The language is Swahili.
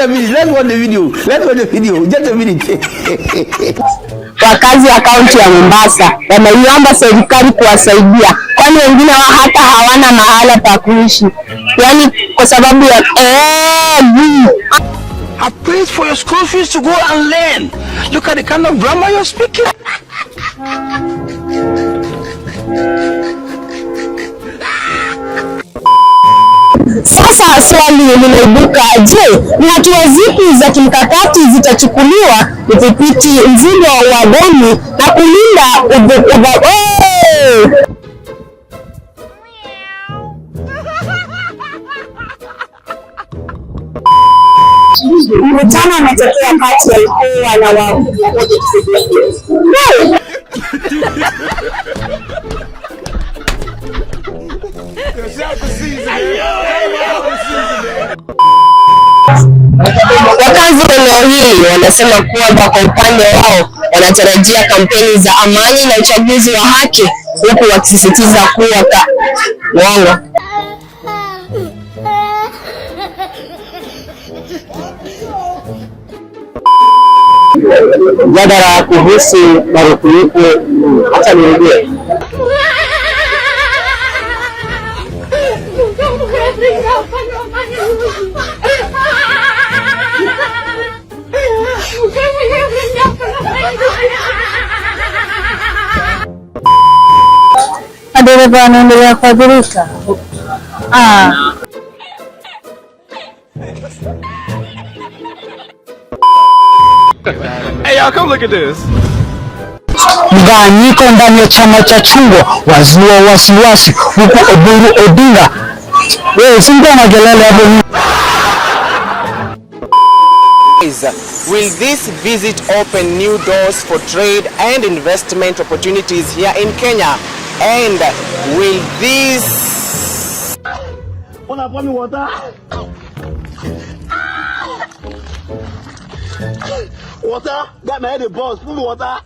a minute. Let's watch the video. Just a minute. Wakazi wa kaunti ya Mombasa wameiomba serikali kuwasaidia, kwani wengine hata hawana mahala pa kuishi. Yaani kwa sababu ya I paid for your school fees to go and learn. Look at the kind of grammar you're speaking. Sasa swali linaibuka, je, ni hatua zipi za kimkakati zitachukuliwa kudhibiti mzigo wa damu na kulinda mkutano umetokea kati ya mkoa na wakazi wa eneo hili wanasema kwamba kwa upande wao wanatarajia kampeni za amani na uchaguzi wa haki, huku wakisisitiza kuwa uongo. Jadala kuhusu marufuku hata nirudie. Adereva anaendelea kuadhirika. Hey y'all, come look at this. Mgawanyiko ndani ya chama cha chungwa wazua wasiwasi huku Oburu Odinga. Wewe singa magelele hapo. Will this visit open new doors for trade and investment opportunities here in Kenya? And will this... Water? Water? Got my head in balls. Put me water.